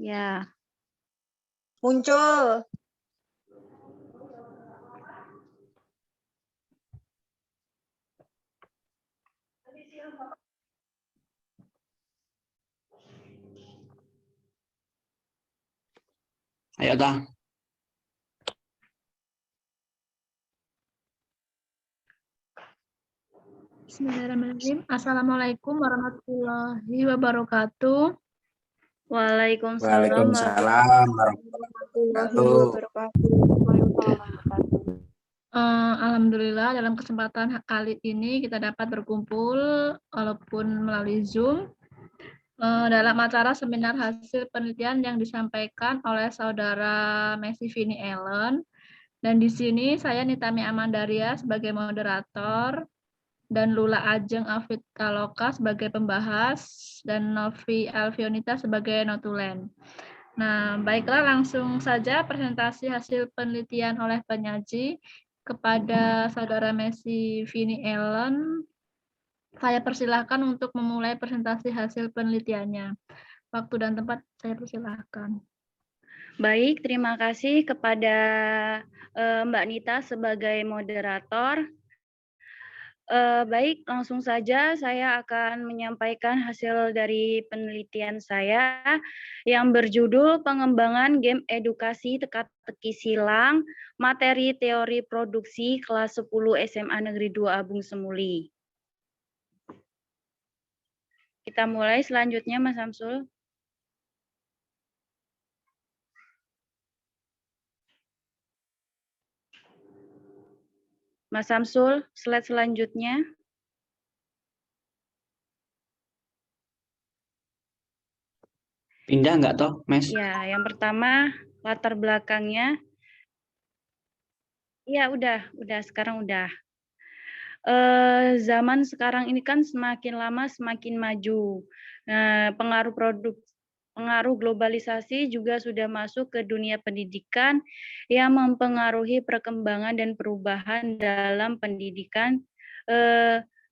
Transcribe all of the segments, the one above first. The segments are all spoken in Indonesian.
Ya. Muncul. Ayo dah. Bismillahirrahmanirrahim. Assalamualaikum warahmatullahi wabarakatuh. Waalaikumsalam Waalaikumsalam warahmatullahi wabarakatuh. Alhamdulillah dalam kesempatan kali ini kita dapat berkumpul walaupun melalui Zoom dalam acara seminar hasil penelitian yang disampaikan oleh saudara Messi Vini Ellen. Dan di sini saya Nitami Amandaria sebagai moderator dan Lula Ajeng Afitaloka sebagai pembahas dan Novi Alfionita sebagai notulen. Nah, baiklah langsung saja presentasi hasil penelitian oleh penyaji kepada saudara Messi Vini Ellen. Saya persilahkan untuk memulai presentasi hasil penelitiannya. Waktu dan tempat saya persilahkan. Baik, terima kasih kepada Mbak Nita sebagai moderator. Baik, langsung saja saya akan menyampaikan hasil dari penelitian saya yang berjudul Pengembangan Game Edukasi Teka-teki Silang, Materi Teori Produksi Kelas 10 SMA Negeri 2 Abung Semuli. Kita mulai selanjutnya, Mas Samsul. Mas Samsul, slide selanjutnya. Pindah nggak toh, Mas? Ya, yang pertama latar belakangnya. Ya, udah sekarang udah. Zaman sekarang ini kan semakin lama semakin maju. Nah, pengaruh globalisasi juga sudah masuk ke dunia pendidikan yang mempengaruhi perkembangan dan perubahan dalam pendidikan.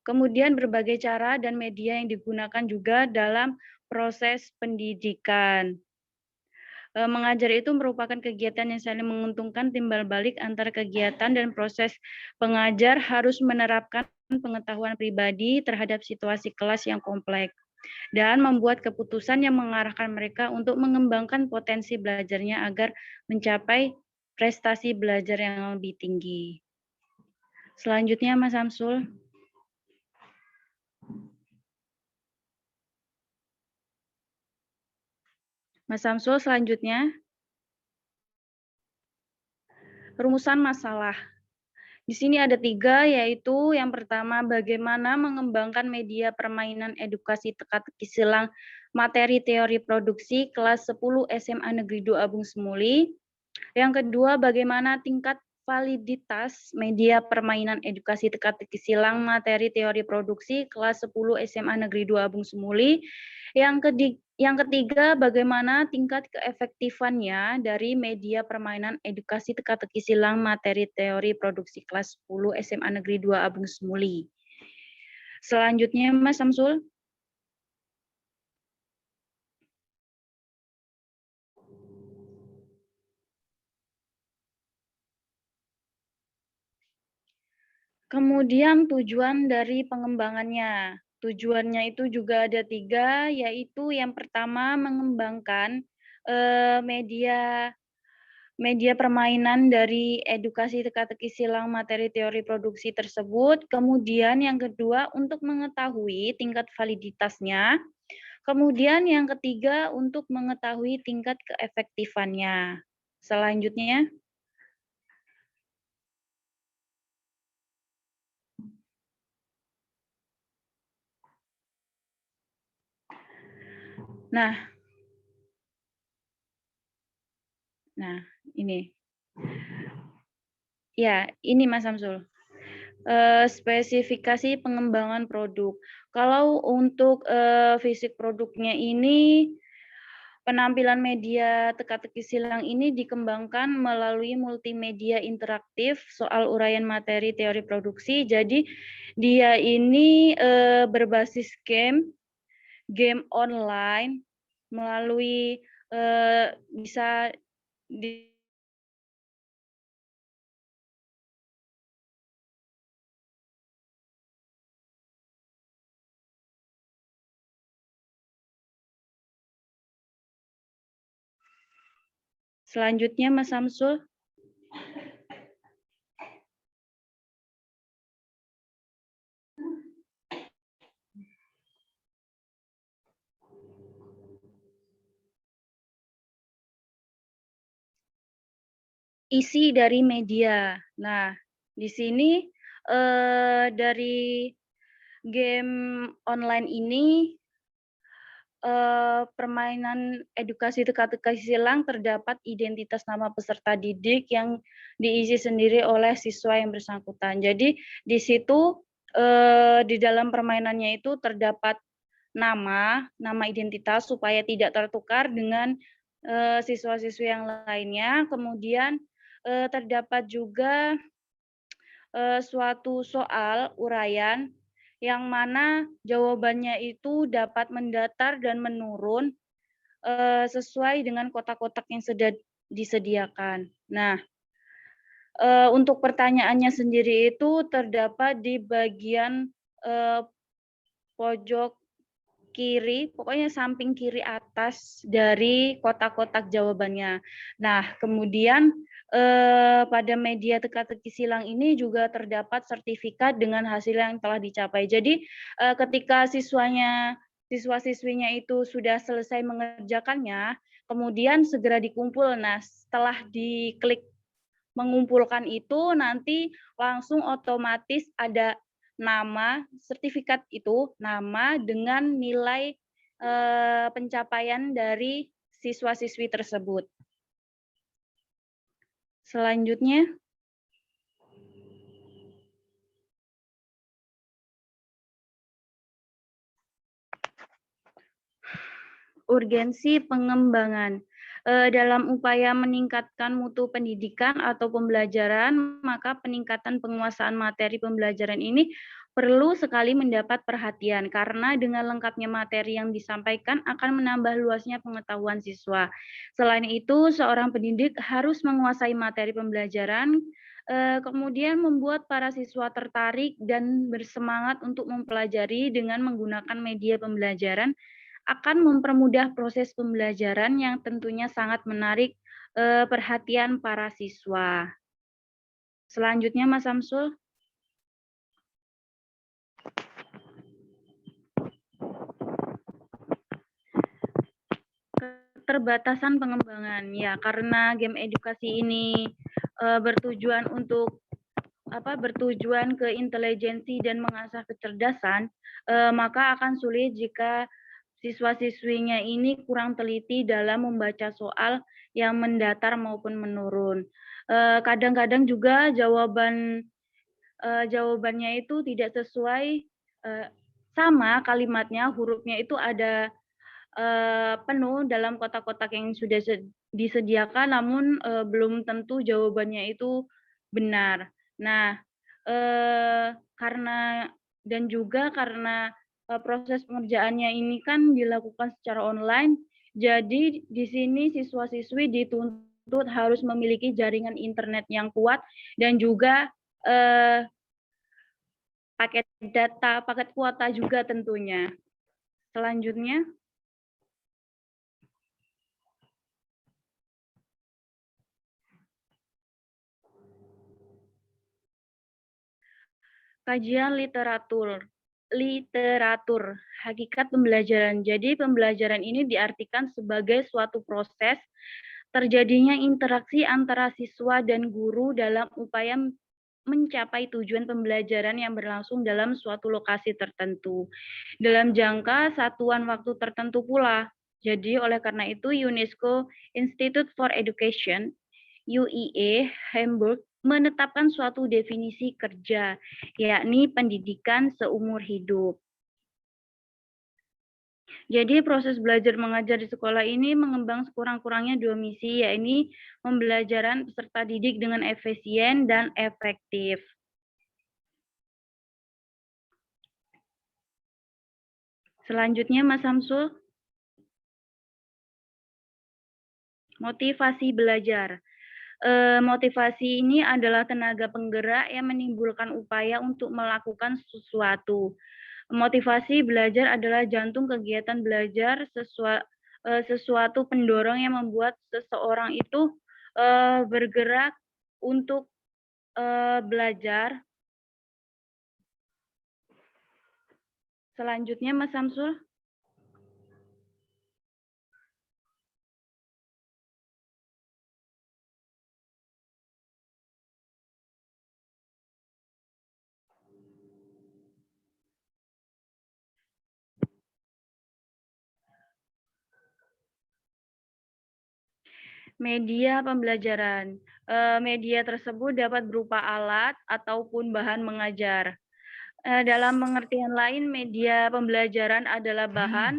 Kemudian berbagai cara dan media yang digunakan juga dalam proses pendidikan. Mengajar itu merupakan kegiatan yang saling menguntungkan, timbal balik antara kegiatan dan proses pengajar harus menerapkan pengetahuan pribadi terhadap situasi kelas yang kompleks dan membuat keputusan yang mengarahkan mereka untuk mengembangkan potensi belajarnya agar mencapai prestasi belajar yang lebih tinggi. Selanjutnya, Mas Samsul. Mas Samsul, selanjutnya. Rumusan masalah. Di sini ada 3, yaitu yang pertama bagaimana mengembangkan media permainan edukasi teka-teki silang materi teori produksi kelas 10 SMA Negeri 2 Abung Semuli. Yang kedua bagaimana tingkat validitas media permainan edukasi teka-teki silang materi teori produksi kelas 10 SMA Negeri 2 Abung Semuli. Yang ketiga, bagaimana tingkat keefektifannya dari media permainan edukasi teka-teki silang materi teori produksi kelas 10 SMA Negeri 2 Abung Semuli. Selanjutnya, Mas Samsul. Kemudian tujuan dari pengembangannya. Tujuannya itu juga ada 3, yaitu yang pertama mengembangkan media permainan dari edukasi teka-teki silang materi teori produksi tersebut. Kemudian yang kedua untuk mengetahui tingkat validitasnya. Kemudian yang ketiga untuk mengetahui tingkat keefektifannya. Selanjutnya. Nah, ini. Ya, ini Mas Samsul. Spesifikasi pengembangan produk. Kalau untuk fisik produknya ini, penampilan media teka-teki silang ini dikembangkan melalui multimedia interaktif soal uraian materi teori produksi. Jadi dia ini berbasis game online melalui bisa di selanjutnya Mas Samsul. Isi dari media. Nah, di sini dari game online ini permainan edukasi teka-teki silang terdapat identitas nama peserta didik yang diisi sendiri oleh siswa yang bersangkutan. Jadi di situ di dalam permainannya itu terdapat nama identitas supaya tidak tertukar dengan siswa-siswi yang lainnya. Kemudian terdapat juga suatu soal uraian yang mana jawabannya itu dapat mendatar dan menurun sesuai dengan kotak-kotak yang sudah disediakan. Nah, untuk pertanyaannya sendiri itu terdapat di bagian pojok kiri, pokoknya samping kiri atas dari kotak-kotak jawabannya. Nah, kemudian pada media teka-teki silang ini juga terdapat sertifikat dengan hasil yang telah dicapai. Jadi ketika siswa-siswinya itu sudah selesai mengerjakannya, kemudian segera dikumpul. Nah, setelah diklik mengumpulkan itu nanti langsung otomatis ada nama sertifikat itu, nama dengan nilai pencapaian dari siswa-siswi tersebut. Selanjutnya, urgensi pengembangan. Dalam upaya meningkatkan mutu pendidikan atau pembelajaran, maka peningkatan penguasaan materi pembelajaran ini perlu sekali mendapat perhatian karena dengan lengkapnya materi yang disampaikan akan menambah luasnya pengetahuan siswa. Selain itu, seorang pendidik harus menguasai materi pembelajaran, kemudian membuat para siswa tertarik dan bersemangat untuk mempelajari dengan menggunakan media pembelajaran akan mempermudah proses pembelajaran yang tentunya sangat menarik perhatian para siswa. Selanjutnya Mas Samsul. Keterbatasan pengembangan. Ya, karena game edukasi ini bertujuan ke intelijensi dan mengasah kecerdasan, maka akan sulit jika siswa-siswinya ini kurang teliti dalam membaca soal yang mendatar maupun menurun. Kadang-kadang juga jawabannya itu tidak sesuai, sama kalimatnya, hurufnya itu ada penuh dalam kotak-kotak yang sudah disediakan, namun belum tentu jawabannya itu benar. Nah, karena proses pengerjaannya ini kan dilakukan secara online, jadi di sini siswa-siswi dituntut harus memiliki jaringan internet yang kuat dan juga paket kuota juga tentunya. Selanjutnya. Kajian literatur, hakikat pembelajaran. Jadi pembelajaran ini diartikan sebagai suatu proses terjadinya interaksi antara siswa dan guru dalam upaya mencapai tujuan pembelajaran yang berlangsung dalam suatu lokasi tertentu, dalam jangka satuan waktu tertentu pula. Jadi oleh karena itu UNESCO Institute for Education UEA Hamburg menetapkan suatu definisi kerja, yakni pendidikan seumur hidup. Jadi proses belajar mengajar di sekolah ini mengembang sekurang-kurangnya 2 misi, yakni pembelajaran peserta didik dengan efisien dan efektif. Selanjutnya Mas Samsul. Motivasi belajar. Motivasi ini adalah tenaga penggerak yang menimbulkan upaya untuk melakukan sesuatu. Motivasi belajar adalah jantung kegiatan belajar, sesuatu pendorong yang membuat seseorang itu bergerak untuk belajar. Selanjutnya, Mas Samsul. Media pembelajaran. Media tersebut dapat berupa alat ataupun bahan mengajar. Dalam pengertian lain, media pembelajaran adalah bahan,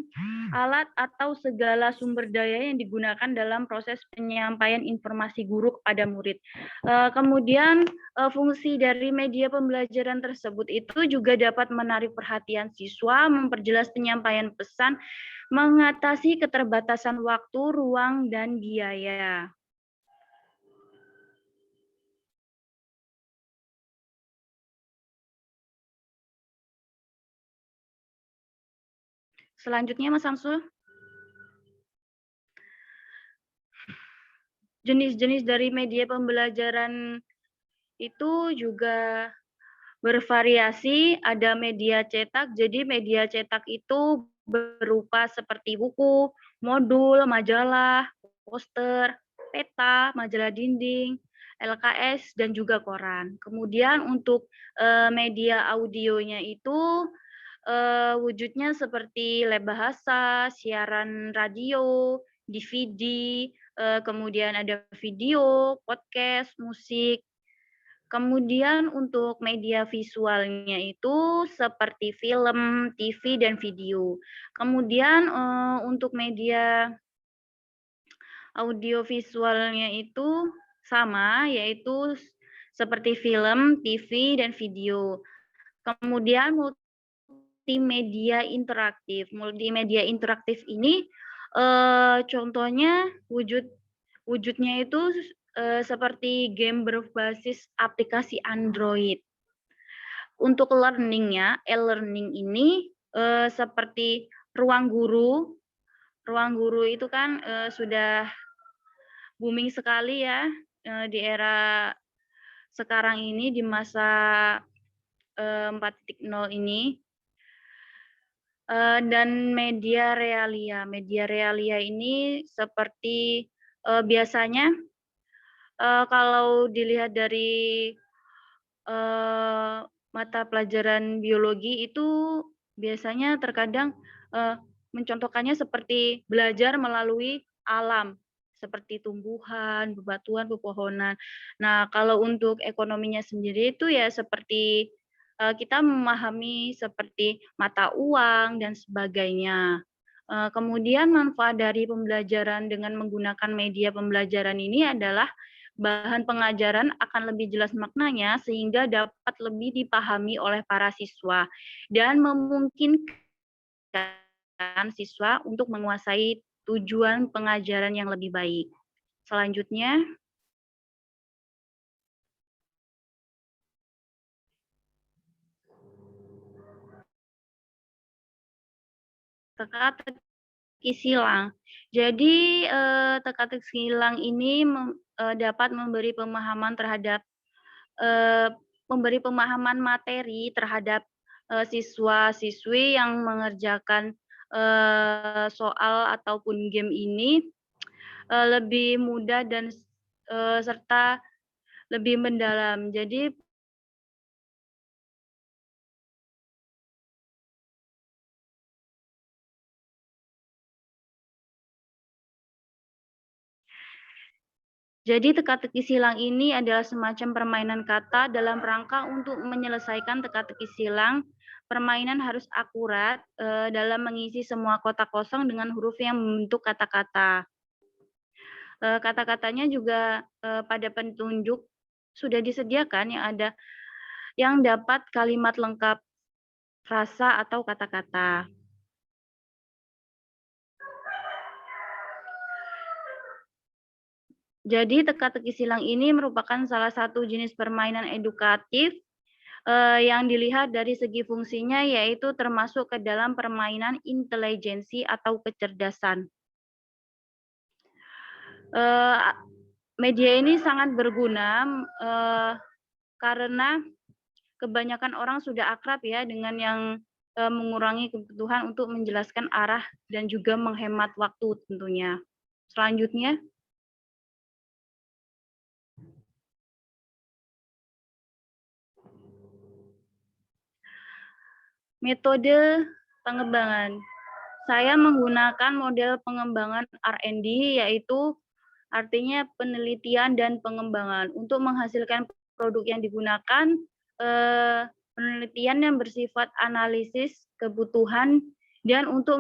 alat, atau segala sumber daya yang digunakan dalam proses penyampaian informasi guru kepada murid. Kemudian, fungsi dari media pembelajaran tersebut itu juga dapat menarik perhatian siswa, memperjelas penyampaian pesan, mengatasi keterbatasan waktu, ruang, dan biaya. Selanjutnya, Mas Samsul. Jenis-jenis dari media pembelajaran itu juga bervariasi. Ada media cetak, jadi media cetak itu berupa seperti buku, modul, majalah, poster, peta, majalah dinding, LKS, dan juga koran. Kemudian untuk media audionya itu wujudnya seperti lab bahasa, siaran radio, DVD, kemudian ada video, podcast, musik. Kemudian untuk media visualnya itu seperti film, TV, dan video. Kemudian untuk media audiovisualnya itu sama, yaitu seperti film, TV, dan video. Kemudian multimedia interaktif. Multimedia interaktif ini contohnya wujudnya itu seperti game berbasis aplikasi Android. Untuk learning-nya, e-learning ini seperti ruang guru. Ruang guru itu kan sudah booming sekali ya di era sekarang ini, di masa 4.0 ini. Dan media realia. Media realia ini seperti biasanya kalau dilihat dari mata pelajaran biologi itu biasanya terkadang mencontohkannya seperti belajar melalui alam, seperti tumbuhan, bebatuan, pepohonan. Nah, kalau untuk ekonominya sendiri itu ya seperti kita memahami seperti mata uang dan sebagainya. Kemudian manfaat dari pembelajaran dengan menggunakan media pembelajaran ini adalah bahan pengajaran akan lebih jelas maknanya sehingga dapat lebih dipahami oleh para siswa dan memungkinkan siswa untuk menguasai tujuan pengajaran yang lebih baik. Selanjutnya, teka-teki silang. Jadi teka-teki silang ini dapat memberi pemahaman terhadap memberi pemahaman materi terhadap siswa-siswi yang mengerjakan soal ataupun game ini lebih mudah dan serta lebih mendalam. Jadi teka-teki silang ini adalah semacam permainan kata dalam rangka untuk menyelesaikan teka-teki silang. Permainan harus akurat dalam mengisi semua kotak kosong dengan huruf yang membentuk kata-kata. Kata-katanya juga pada petunjuk sudah disediakan yang dapat kalimat lengkap, frasa, atau kata-kata. Jadi teka-teki silang ini merupakan salah satu jenis permainan edukatif yang dilihat dari segi fungsinya, yaitu termasuk ke dalam permainan intelijensi atau kecerdasan. Media ini sangat berguna karena kebanyakan orang sudah akrab ya dengan yang mengurangi kebutuhan untuk menjelaskan arah dan juga menghemat waktu tentunya. Selanjutnya, metode pengembangan. Saya menggunakan model pengembangan R&D, yaitu artinya penelitian dan pengembangan. Untuk menghasilkan produk yang digunakan, penelitian yang bersifat analisis kebutuhan dan untuk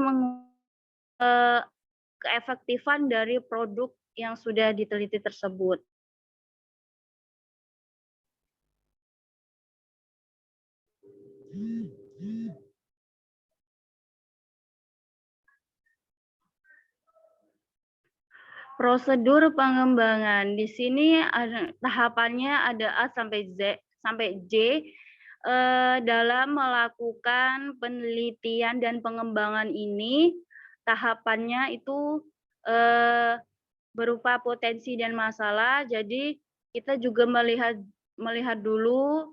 keefektifan dari produk yang sudah diteliti tersebut. Prosedur pengembangan di sini tahapannya ada A sampai J dalam melakukan penelitian dan pengembangan ini. Tahapannya itu berupa potensi dan masalah. Jadi kita juga melihat dulu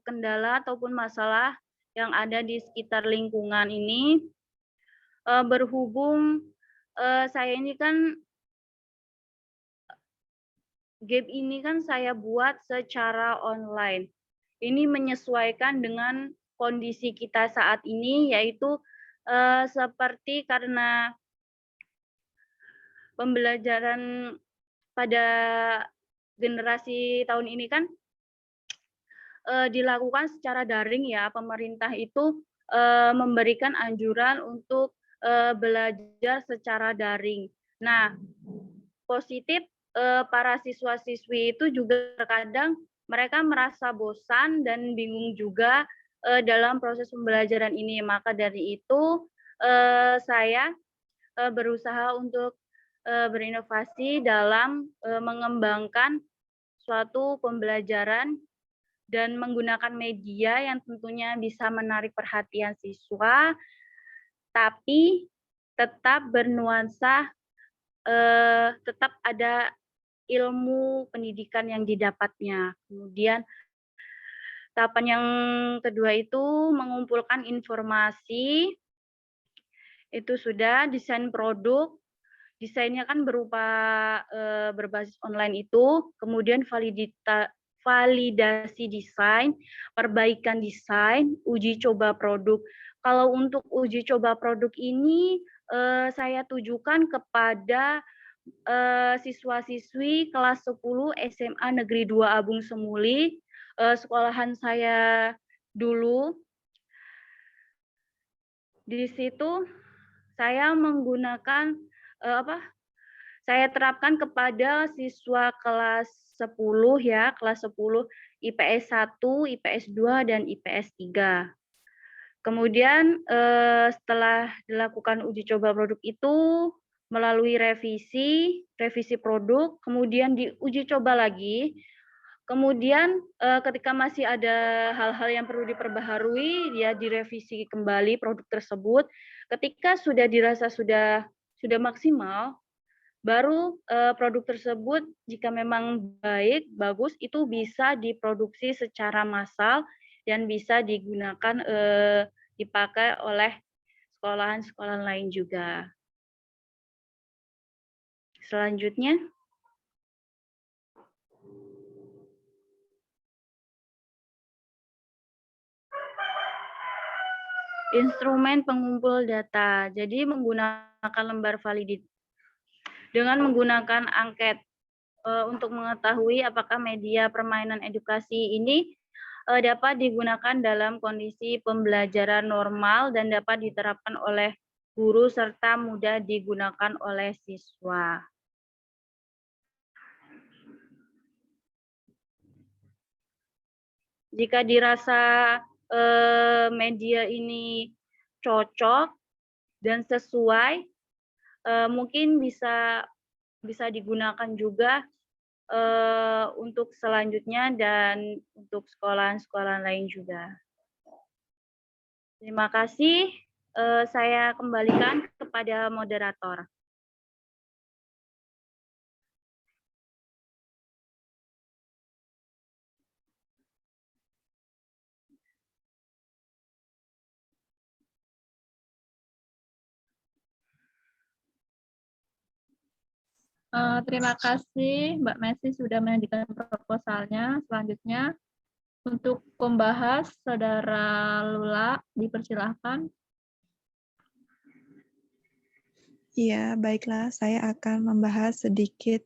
kendala ataupun masalah yang ada di sekitar lingkungan ini. Berhubung saya ini kan game ini kan saya buat secara online. Ini menyesuaikan dengan kondisi kita saat ini, yaitu seperti karena pembelajaran pada generasi tahun ini kan dilakukan secara daring ya. Pemerintah itu memberikan anjuran untuk belajar secara daring. Nah, positif para siswa-siswi itu juga terkadang mereka merasa bosan dan bingung juga dalam proses pembelajaran ini. Maka dari itu saya berusaha untuk berinovasi dalam mengembangkan suatu pembelajaran dan menggunakan media yang tentunya bisa menarik perhatian siswa, tapi tetap bernuansa, tetap ada ilmu pendidikan yang didapatnya. Kemudian tahapan yang kedua itu mengumpulkan informasi, itu sudah desain produk. Desainnya kan berupa berbasis online itu, kemudian validasi desain, perbaikan desain, uji coba produk. Kalau untuk uji coba produk ini saya tujukan kepada siswa-siswi kelas 10 SMA Negeri 2 Abung Semuli, sekolahan saya dulu. Di situ saya menggunakan saya terapkan kepada siswa kelas 10 ya, kelas 10 IPS 1, IPS 2, dan IPS 3. Kemudian setelah dilakukan uji coba produk itu melalui revisi produk, kemudian diuji coba lagi. Kemudian ketika masih ada hal-hal yang perlu diperbaharui, ya direvisi kembali produk tersebut. Ketika sudah dirasa sudah maksimal, baru produk tersebut jika memang baik, bagus, itu bisa diproduksi secara massal dan bisa digunakan dipakai oleh sekolahan-sekolahan lain juga. Selanjutnya, instrumen pengumpul data. Jadi menggunakan lembar validity dengan menggunakan angket untuk mengetahui apakah media permainan edukasi ini dapat digunakan dalam kondisi pembelajaran normal dan dapat diterapkan oleh guru serta mudah digunakan oleh siswa. Jika dirasa media ini cocok dan sesuai, mungkin bisa bisa digunakan juga untuk selanjutnya dan untuk sekolah-sekolah lain juga. Terima kasih. Saya kembalikan kepada moderator. Terima kasih Mbak Messi sudah menyajikan proposalnya. Selanjutnya untuk pembahas Saudara Lula, dipersilahkan. Iya, baiklah. Saya akan membahas sedikit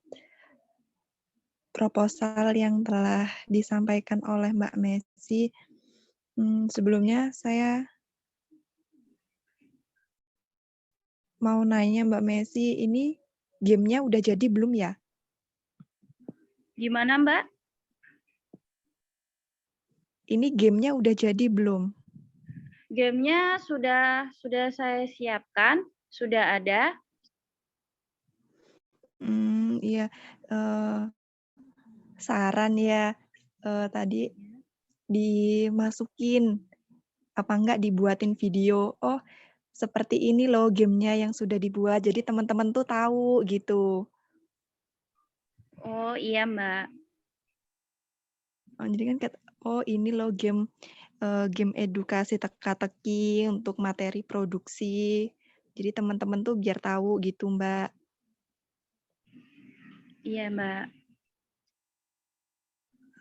proposal yang telah disampaikan oleh Mbak Messi. Sebelumnya saya mau nanya Mbak Messi, ini gamenya udah jadi belum ya? Gimana, Mbak? Ini gamenya udah jadi belum? Gamenya sudah saya siapkan, sudah ada. Iya. Saran ya, tadi dimasukin, apa enggak dibuatin video, oh seperti ini loh gamenya yang sudah dibuat, jadi teman-teman tuh tahu gitu. Oh iya, Mbak. Jadi kan oh ini loh game edukasi teka-teki untuk materi produksi. Jadi teman-teman tuh biar tahu gitu, Mbak. Iya, Mbak.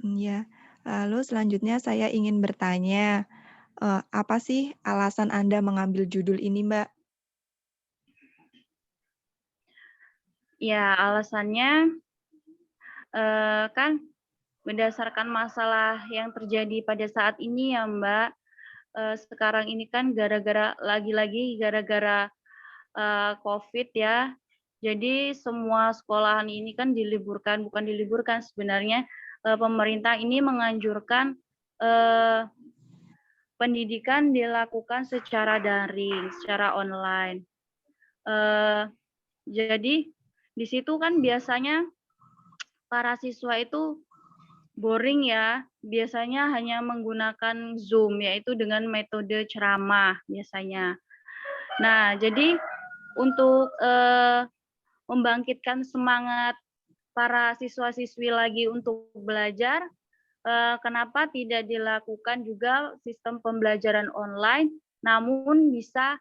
Iya. Lalu selanjutnya saya ingin bertanya, apa sih alasan Anda mengambil judul ini, Mbak? Ya, alasannya kan berdasarkan masalah yang terjadi pada saat ini ya, Mbak. Sekarang ini kan lagi-lagi gara-gara COVID ya. Jadi semua sekolahan ini kan bukan diliburkan sebenarnya. Pemerintah ini menganjurkan pendidikan dilakukan secara daring, secara online. Jadi di situ kan biasanya para siswa itu boring ya, biasanya hanya menggunakan Zoom, yaitu dengan metode ceramah biasanya. Nah, jadi untuk membangkitkan semangat para siswa-siswi lagi untuk belajar, kenapa tidak dilakukan juga sistem pembelajaran online, namun bisa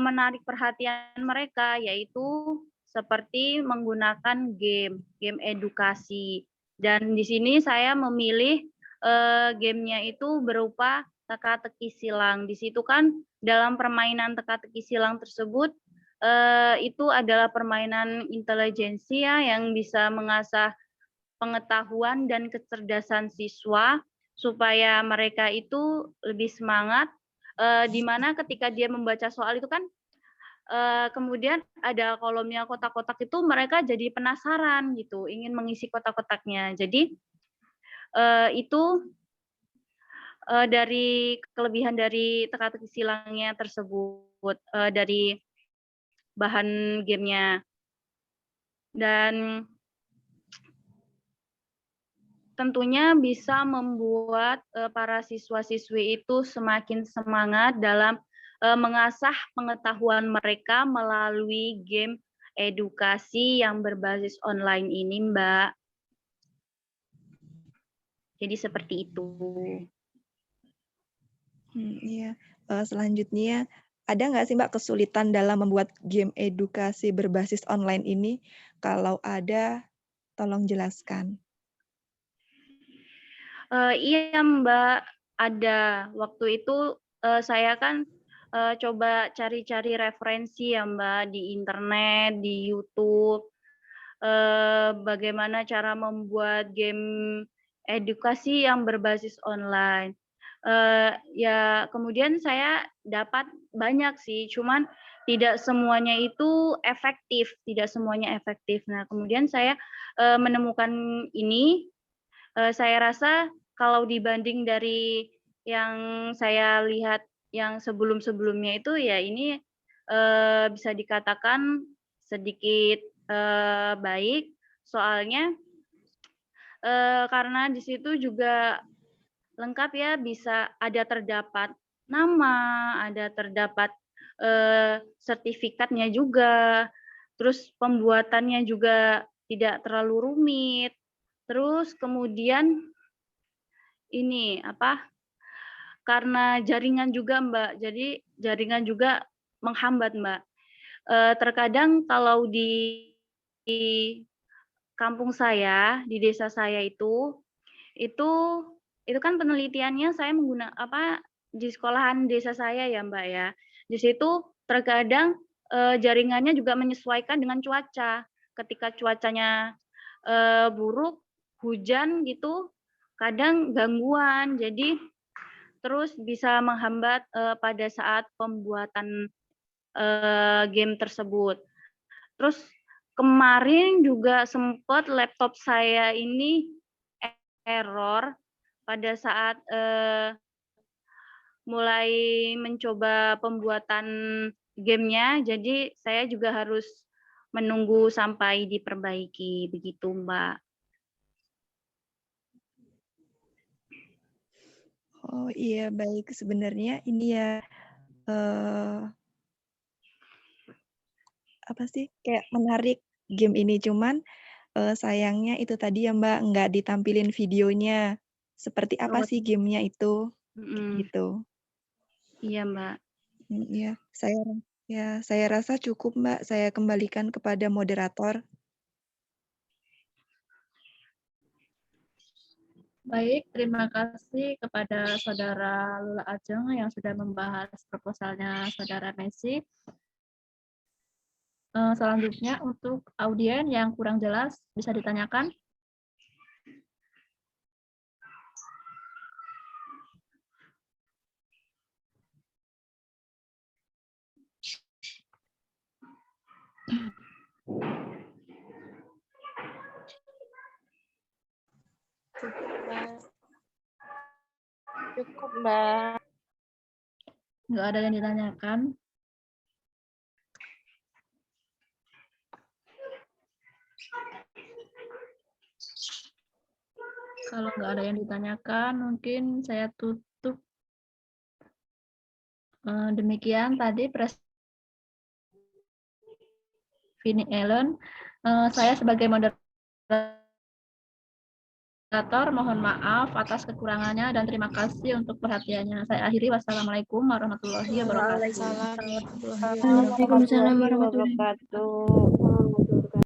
menarik perhatian mereka, yaitu seperti menggunakan game edukasi. Dan di sini saya memilih gamenya itu berupa teka-teki silang. Di situ kan dalam permainan teka-teki silang tersebut itu adalah permainan intelijensi ya yang bisa mengasah pengetahuan dan kecerdasan siswa supaya mereka itu lebih semangat. Di mana ketika dia membaca soal itu kan kemudian ada kolomnya kotak-kotak itu mereka jadi penasaran gitu, ingin mengisi kotak-kotaknya. Jadi itu dari kelebihan dari teka-teki silangnya tersebut, dari bahan gamenya. Dan tentunya bisa membuat para siswa-siswi itu semakin semangat dalam mengasah pengetahuan mereka melalui game edukasi yang berbasis online ini, Mbak. Jadi seperti itu. Iya. Selanjutnya, ada nggak sih Mbak kesulitan dalam membuat game edukasi berbasis online ini? Kalau ada, tolong jelaskan. Iya, Mbak, ada. Waktu itu saya kan coba cari-cari referensi ya, Mbak, di internet, di YouTube, bagaimana cara membuat game edukasi yang berbasis online. Ya kemudian saya dapat banyak sih, cuman tidak semuanya itu efektif, tidak semuanya efektif. Nah, kemudian saya menemukan ini, saya rasa kalau dibanding dari yang saya lihat yang sebelum-sebelumnya itu ya ini bisa dikatakan sedikit baik, soalnya karena di situ juga lengkap ya, bisa ada terdapat nama, ada terdapat sertifikatnya juga, terus pembuatannya juga tidak terlalu rumit, terus kemudian ini apa? Karena jaringan juga Mbak, jadi jaringan juga menghambat Mbak. Terkadang kalau di kampung saya, di desa saya itu kan penelitiannya saya di sekolahan desa saya ya Mbak ya. Di situ terkadang jaringannya juga menyesuaikan dengan cuaca. Ketika cuacanya buruk, hujan gitu, kadang gangguan. Jadi terus bisa menghambat pada saat pembuatan game tersebut. Terus kemarin juga sempat laptop saya ini error pada saat mulai mencoba pembuatan gamenya, jadi saya juga harus menunggu sampai diperbaiki, begitu Mbak. Oh iya, baik. Sebenarnya ini ya, apa sih, kayak menarik game ini, cuman sayangnya itu tadi ya Mbak, nggak ditampilin videonya. Seperti apa sih gamenya itu, gitu. Iya Mbak. Iya, saya rasa cukup Mbak, saya kembalikan kepada moderator. Baik, terima kasih kepada Saudara Lula Ajeng yang sudah membahas proposalnya Saudara Messi. Selanjutnya untuk audien yang kurang jelas bisa ditanyakan. Cukup, Mbak. Nggak ada yang ditanyakan. Kalau nggak ada yang ditanyakan, mungkin saya tutup. Demikian tadi Vini Ellen. Saya sebagai moderator mohon maaf atas kekurangannya dan terima kasih untuk perhatiannya. Saya akhiri. Wassalamualaikum warahmatullahi wabarakatuh. Waalaikumsalam warahmatullahi wabarakatuh.